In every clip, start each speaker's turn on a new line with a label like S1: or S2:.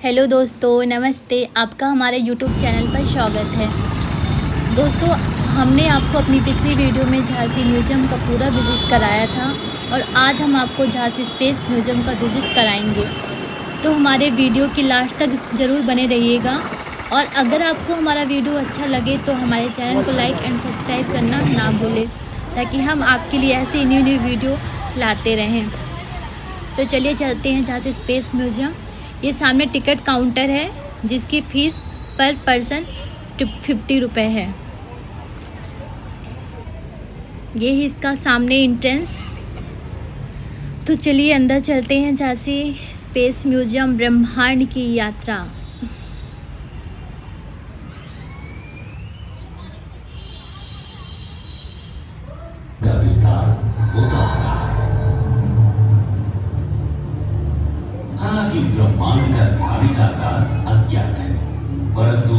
S1: Hello दोस्तों, नमस्ते। आपका हमारे यूट्यूब चैनल पर स्वागत है। दोस्तों, हमने आपको अपनी पिछली वीडियो में झांसी म्यूज़ियम का पूरा विज़िट कराया था और आज हम आपको झांसी स्पेस म्यूज़ियम का विज़िट कराएंगे। तो हमारे वीडियो की लास्ट तक ज़रूर बने रहिएगा और अगर आपको हमारा वीडियो अच्छा लगे तो हमारे चैनल को लाइक एंड सब्सक्राइब करना ना भूलें, ताकि हम आपके लिए ऐसे न्यू वीडियो लाते रहें। तो चलिए चलते हैं झांसी स्पेस म्यूज़ियम। ये सामने टिकट काउंटर है जिसकी फ़ीस पर पर्सन 50 रुपये है। ये ही इसका सामने एंट्रेंस। तो चलिए अंदर चलते हैं। झांसी स्पेस म्यूज़ियम, ब्रह्मांड की यात्रा।
S2: का विस्तार होता आ रहा है। हालांकि ब्रह्मांड का स्थानिक आकार अज्ञात है, परंतु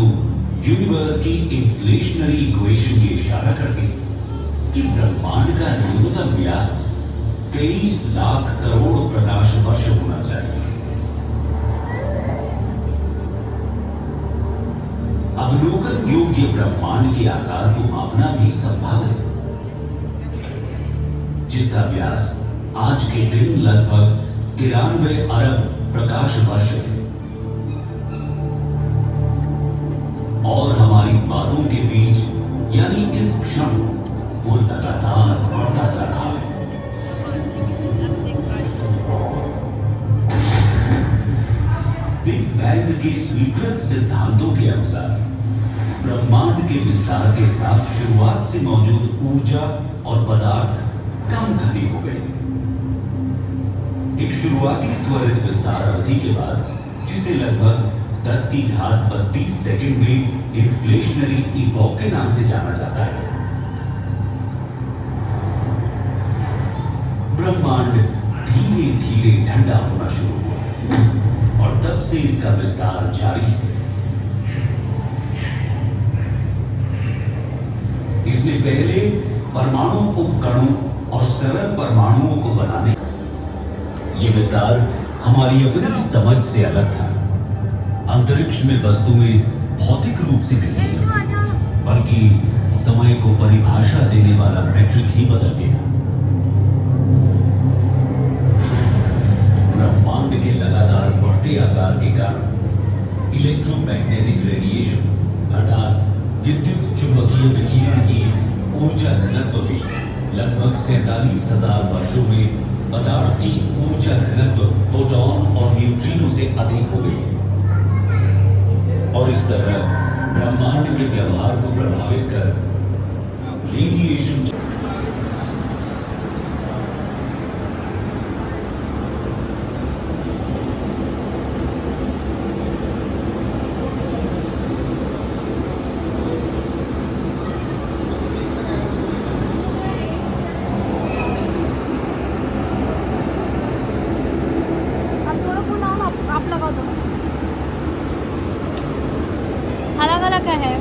S2: यूनिवर्स की इन्फ्लेशनरी इक्वेशन ये इशारा करती है कि ब्रह्मांड का न्यूनतम व्यास 23 लाख करोड़ प्रकाश वर्ष होना चाहिए। अवलोकन योग्य ब्रह्मांड के आकार को मापना भी संभव है, जिसका व्यास आज के दिन लगभग 93 अरब प्रकाश वर्ष है और हमारी बातों के बीच यानी इस क्षण वो लगातार बढ़ता जा रहा है। बिग बैंग के स्वीकृत सिद्धांतों के अनुसार ब्रह्मांड के विस्तार के साथ शुरुआत से मौजूद ऊर्जा और पदार्थ कम घनी हो गए। एक शुरुआती त्वरित विस्तार अवधि के बाद, जिसे लगभग 10 की घात 32 सेकंड में इन्फ्लेशनरी इपॉक के नाम से जाना जाता है, ब्रह्मांड धीरे धीरे ठंडा होना शुरू हुआ और तब से इसका विस्तार जारी है। इसने पहले परमाणु उपकणों और सरल परमाणुओं को बनाने, ये विस्तार हमारी अपनी समझ से अलग था। अंतरिक्ष में वस्तुएं भौतिक रूप से नहीं है, बल्कि समय को परिभाषा देने वाला मैट्रिक ही बदल गया। ब्रह्मांड के लगातार बढ़ते आकार के कारण इलेक्ट्रोमैग्नेटिक रेडिएशन अर्थात विद्युत चुंबकीय विकिरण की ऊर्जा घनत्व भी लगभग 47,000 वर्षों में पदार्थ की ऊर्जा घनत्व फोटॉन और न्यूट्रिनो से अधिक हो गई है और इस तरह ब्रह्मांड के व्यवहार को प्रभावित कर रेडिएशन
S1: अलग अलग है।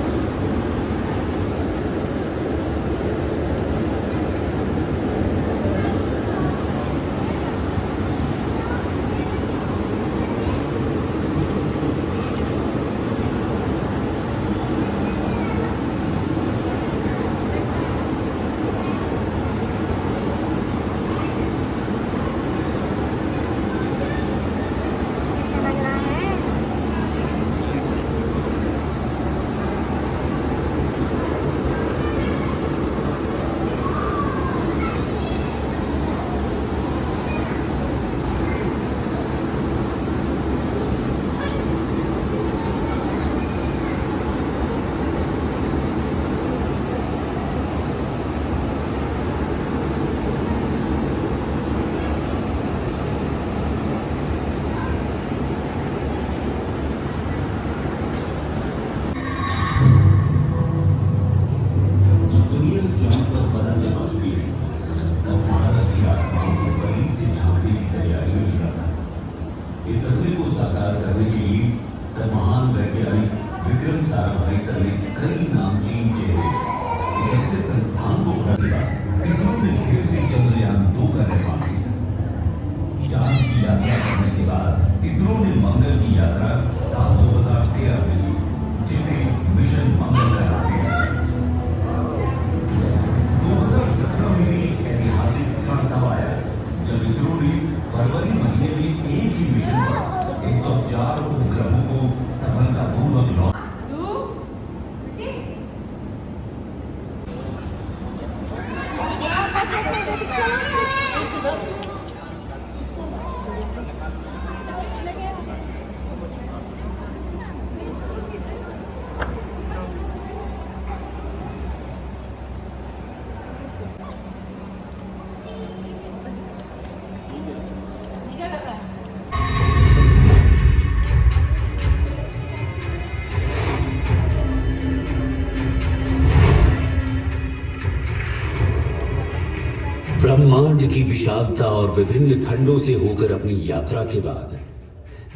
S3: की विशालता और विभिन्न खंडों से होकर अपनी यात्रा के बाद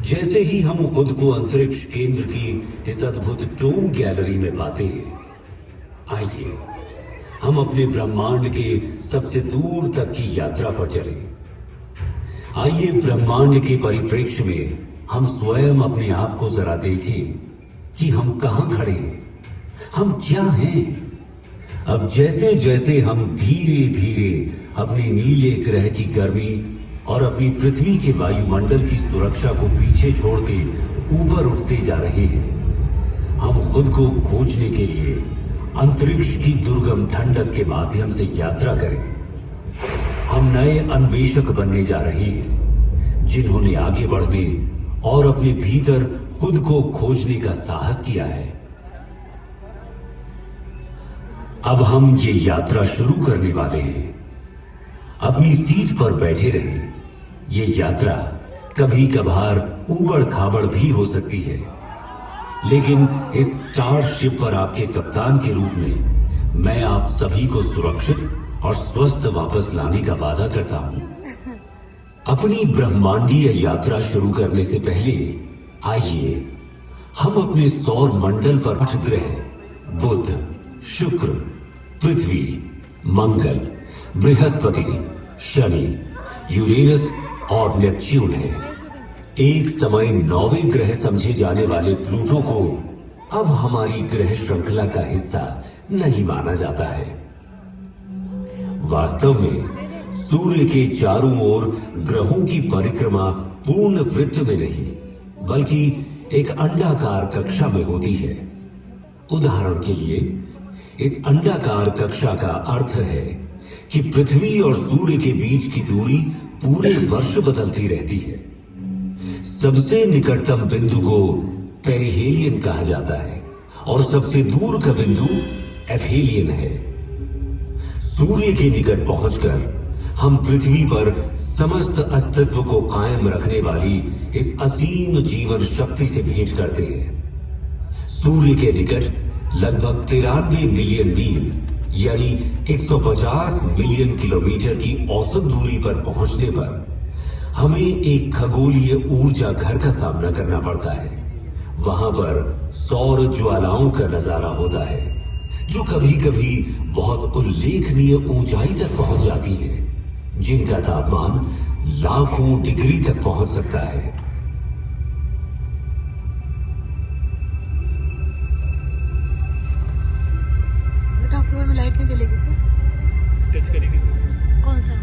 S3: जैसे ही हम खुद को अंतरिक्ष केंद्र की इस अद्भुत डोम गैलरी में पाते हैं, आइए हम अपने ब्रह्मांड के सबसे दूर तक की यात्रा पर चलें। आइए ब्रह्मांड के परिप्रेक्ष्य में हम स्वयं अपने आप को जरा देखें कि हम कहां खड़े हैं, हम क्या हैं। अब जैसे जैसे हम धीरे धीरे अपने नीले ग्रह की गर्मी और अपनी पृथ्वी के वायुमंडल की सुरक्षा को पीछे छोड़ते ऊपर उठते जा रहे हैं, हम खुद को खोजने के लिए अंतरिक्ष की दुर्गम ठंडक के माध्यम से यात्रा करें। हम नए अन्वेषक बनने जा रहे हैं, जिन्होंने आगे बढ़ने और अपने भीतर खुद को खोजने का साहस किया है। अब हम ये यात्रा शुरू करने वाले हैं। अपनी सीट पर बैठे रहें। ये यात्रा कभी कभार ऊबड़ खाबड़ भी हो सकती है, लेकिन इस स्टारशिप पर आपके कप्तान के रूप में मैं आप सभी को सुरक्षित और स्वस्थ वापस लाने का वादा करता हूं। अपनी ब्रह्मांडीय यात्रा शुरू करने से पहले आइए हम अपने सौर मंडल पर 8 ग्रह बुध, शुक्र, पृथ्वी, मंगल, बृहस्पति, शनि, यूरेनस और नेपच्यून है। एक समय 9वें ग्रह समझे जाने वाले प्लूटो को अब हमारी ग्रह श्रृंखला का हिस्सा नहीं माना जाता है। वास्तव में सूर्य के चारों ओर ग्रहों की परिक्रमा पूर्ण वृत्त में नहीं, बल्कि एक अंडाकार कक्षा में होती है। उदाहरण के लिए इस अंडाकार कक्षा का अर्थ है कि पृथ्वी और सूर्य के बीच की दूरी पूरे वर्ष बदलती रहती है। सबसे निकटतम बिंदु को पेरिहेलियन कहा जाता है और सबसे दूर का बिंदु एफहेलियन है। सूर्य के निकट पहुंचकर हम पृथ्वी पर समस्त अस्तित्व को कायम रखने वाली इस असीम जीवन शक्ति से भेंट करते हैं। सूर्य के निकट लगभग 93 मिलियन मील यानी 150 मिलियन किलोमीटर की औसत दूरी पर पहुंचने पर हमें एक खगोलीय ऊर्जा घर का सामना करना पड़ता है। वहां पर सौर ज्वालाओं का नजारा होता है, जो कभी कभी बहुत उल्लेखनीय ऊंचाई तक पहुंच जाती है, जिनका तापमान लाखों डिग्री तक पहुंच सकता है।
S4: बेटा आपके घर में लाइट नहीं जलेगी क्या?
S5: टच करेगी
S4: कौन सा?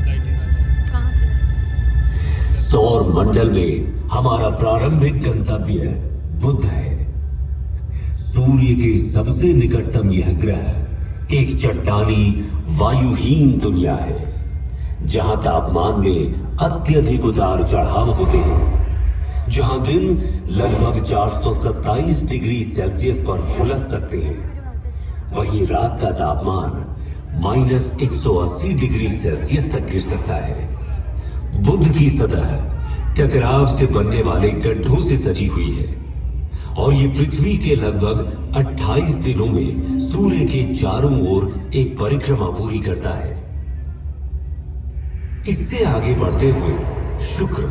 S5: लाइटिंग
S4: कहाँ पे?
S3: सौर मंडल में हमारा प्रारंभिक गंतव्य बुध है। सूर्य के सबसे निकटतम यह ग्रह एक चट्टानी वायुहीन दुनिया है, जहां तापमान में अत्यधिक उतार चढ़ाव होते हैं, जहां दिन लगभग 427 डिग्री सेल्सियस पर झुलस सकते हैं, वहीं रात का तापमान -180 डिग्री सेल्सियस तक गिर सकता है। बुध की सतह टकराव से बनने वाले गड्ढों से सजी हुई है और ये पृथ्वी के लगभग 28 दिनों में सूर्य के चारों ओर एक परिक्रमा पूरी करता है। इससे आगे बढ़ते हुए शुक्र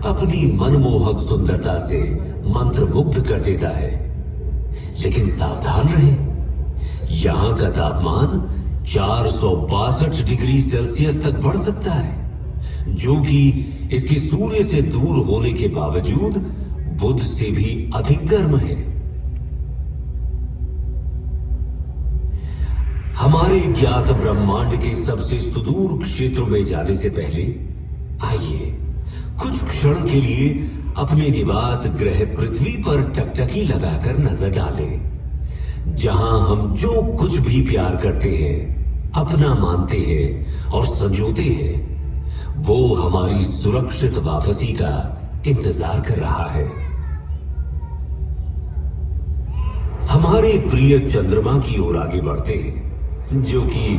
S3: अपनी मनमोहक सुंदरता से मंत्रमुग्ध कर देता है, लेकिन सावधान रहें, यहां का तापमान 462 डिग्री सेल्सियस तक बढ़ सकता है, जो कि इसके सूर्य से दूर होने के बावजूद बुध से भी अधिक गर्म है। हमारे ज्ञात ब्रह्मांड के सबसे सुदूर क्षेत्रों में जाने से पहले आइए कुछ क्षण के लिए अपने निवास ग्रह पृथ्वी पर टकटकी लगाकर नजर डालें, जहां हम जो कुछ भी प्यार करते हैं, अपना मानते हैं और संजोते हैं, वो हमारी सुरक्षित वापसी का इंतजार कर रहा है। हमारे प्रिय चंद्रमा की ओर आगे बढ़ते हैं, जो कि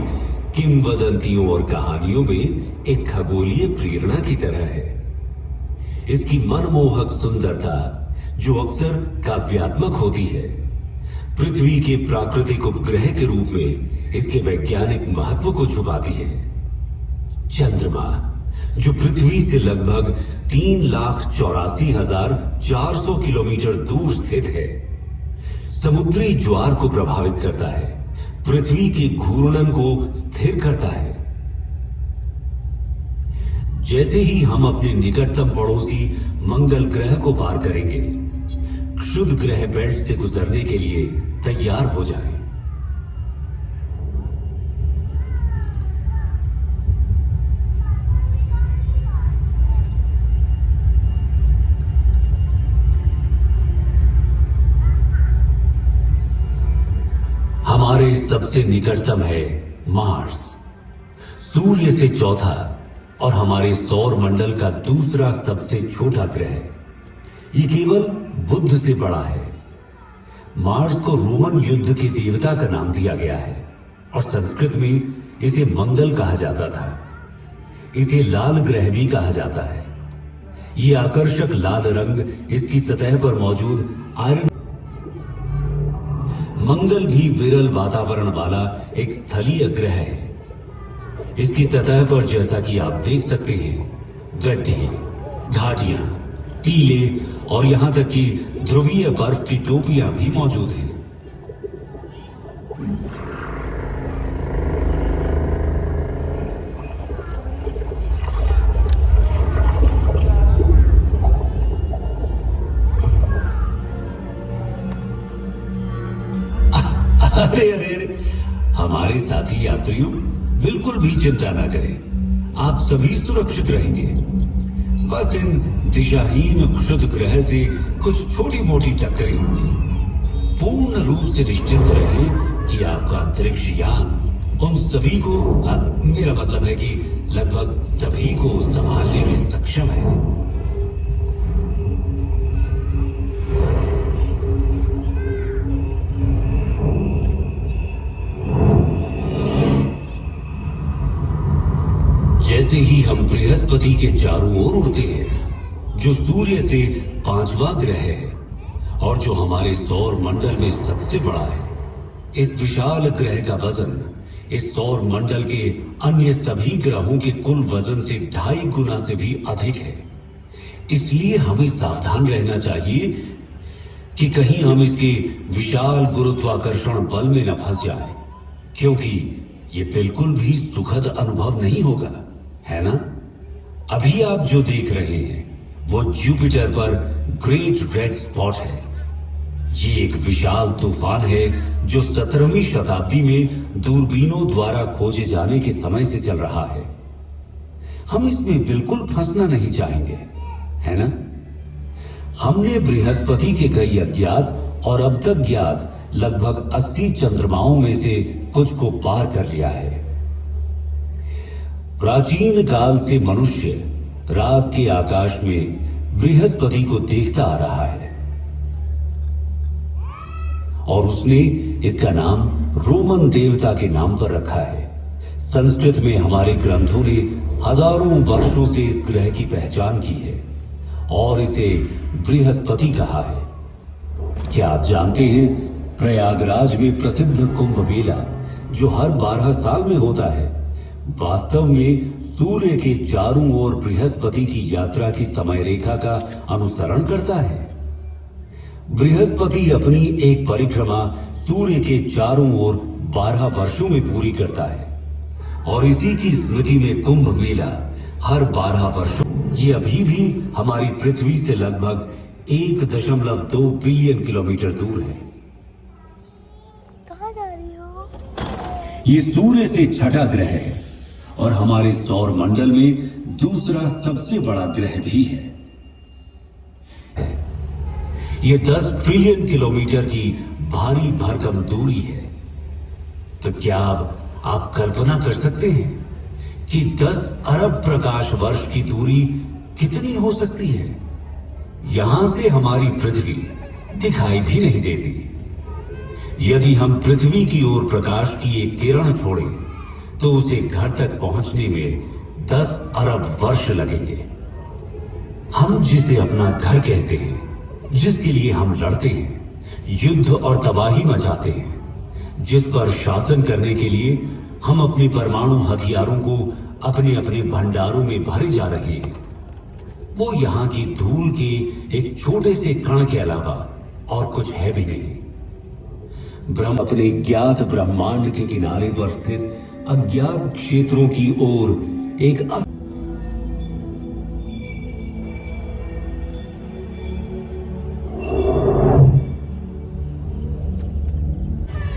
S3: किंवदंतियों और कहानियों में एक खगोलीय प्रेरणा की तरह है। इसकी मनमोहक सुंदरता, जो अक्सर काव्यात्मक होती है, पृथ्वी के प्राकृतिक उपग्रह के रूप में इसके वैज्ञानिक महत्व को छुपाती है। चंद्रमा, जो पृथ्वी से लगभग 3,84,400 किलोमीटर दूर स्थित है, समुद्री ज्वार को प्रभावित करता है, पृथ्वी के घूर्णन को स्थिर करता है। जैसे ही हम अपने निकटतम पड़ोसी मंगल ग्रह को पार करेंगे, क्षुध ग्रह बेल्ट से गुजरने के लिए तैयार हो जाएं। हमारे सबसे निकटतम है मार्स, सूर्य से चौथा और हमारे सौर मंडल का दूसरा सबसे छोटा ग्रह। ये केवल बुध से बड़ा है। मार्स को रोमन युद्ध के देवता का नाम दिया गया है और संस्कृत में इसे मंगल कहा जाता था। इसे लाल ग्रह भी कहा जाता है। ये आकर्षक लाल रंग इसकी सतह पर मौजूद आयरन। मंगल भी विरल वातावरण वाला एक स्थलीय ग्रह है। इसकी सतह पर जैसा कि आप देख सकते हैं, गड्ढे, घाटियां, टीले और यहां तक कि ध्रुवीय बर्फ की टोपियां भी मौजूद हैं। अरे अरे अरे, हमारे साथी यात्रियों, बिल्कुल भी चिंता ना करें, आप सभी सुरक्षित रहेंगे। बस इन दिशाहीन क्षुध ग्रह से कुछ छोटी मोटी टक्करें होंगी। पूर्ण रूप से निश्चिंत रहें कि आपका अंतरिक्ष यान उन सभी को, मेरा मतलब है कि लगभग सभी को संभालने में सक्षम है। जैसे ही हम बृहस्पति के चारों ओर उड़ते हैं, जो सूर्य से 5वां ग्रह है और जो हमारे सौर मंडल में सबसे बड़ा है, इस विशाल ग्रह का वजन इस सौर मंडल के अन्य सभी ग्रहों के कुल वजन से 2.5 गुना से भी अधिक है। इसलिए हमें सावधान रहना चाहिए कि कहीं हम इसके विशाल गुरुत्वाकर्षण बल में न फंस जाएं, क्योंकि ये बिल्कुल भी सुखद अनुभव नहीं होगा, है ना? अभी आप जो देख रहे हैं वो जुपिटर पर ग्रेट रेड स्पॉट है। ये एक विशाल तूफान है जो 17वीं शताब्दी में दूरबीनों द्वारा खोजे जाने के समय से चल रहा है। हम इसमें बिल्कुल फंसना नहीं चाहेंगे, है ना? हमने बृहस्पति के कई अज्ञात और अब तक ज्ञात लगभग 80 चंद्रमाओं में से कुछ को पार कर लिया है। प्राचीन काल से मनुष्य रात के आकाश में बृहस्पति को देखता आ रहा है और उसने इसका नाम रोमन देवता के नाम पर रखा है। संस्कृत में हमारे ग्रंथों ने हजारों वर्षों से इस ग्रह की पहचान की है और इसे बृहस्पति कहा है। क्या आप जानते हैं, प्रयागराज में प्रसिद्ध कुंभ मेला जो हर 12 साल में होता है, वास्तव में सूर्य के चारों ओर बृहस्पति की यात्रा की समय रेखा का अनुसरण करता है। बृहस्पति अपनी एक परिक्रमा सूर्य के चारों ओर 12 वर्षों में पूरी करता है और इसी की स्मृति में कुंभ मेला हर 12 वर्षों। ये अभी भी हमारी पृथ्वी से लगभग 1.2 बिलियन किलोमीटर दूर है।
S4: कहाँ जा रही हो?
S3: ये सूर्य से छठा ग्रह है और हमारे सौर मंडल में दूसरा सबसे बड़ा ग्रह भी है। ये 10 ट्रिलियन किलोमीटर की भारी भरकम दूरी है। तो क्या आप कल्पना कर सकते हैं कि 10 अरब प्रकाश वर्ष की दूरी कितनी हो सकती है? यहां से हमारी पृथ्वी दिखाई भी नहीं देती। यदि हम पृथ्वी की ओर प्रकाश की एक किरण छोड़ें तो उसे घर तक पहुंचने में 10 अरब वर्ष लगेंगे। हम जिसे अपना घर कहते हैं, जिसके लिए हम लड़ते हैं, युद्ध और तबाही मचाते हैं, जिस पर शासन करने के लिए हम अपने परमाणु हथियारों को अपने अपने भंडारों में भरे जा रहे हैं। वो यहाँ की धूल के एक छोटे से कण के अलावा और कुछ है भी नहीं। ब्रह्म अपने ज्ञात ब्रह्मांड के किनारे पर स्थित अज्ञात क्षेत्रों की ओर एक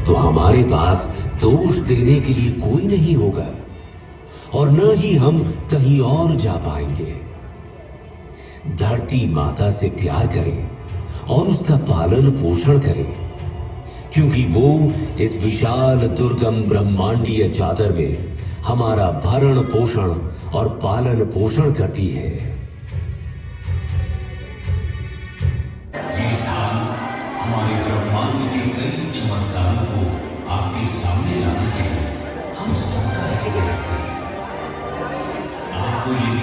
S3: तो हमारे पास दोष देने के लिए कोई नहीं होगा और न ही हम कहीं और जा पाएंगे। धरती माता से प्यार करें और उसका पालन पोषण करें, क्योंकि वो इस विशाल दुर्गम ब्रह्मांडीय चादर में हमारा भरण पोषण और पालन पोषण करती है। ये स्थान हमारे ब्रह्मांड के कई चमत्कारों को आपके सामने लाने के लिए हम सबका है। आपको ये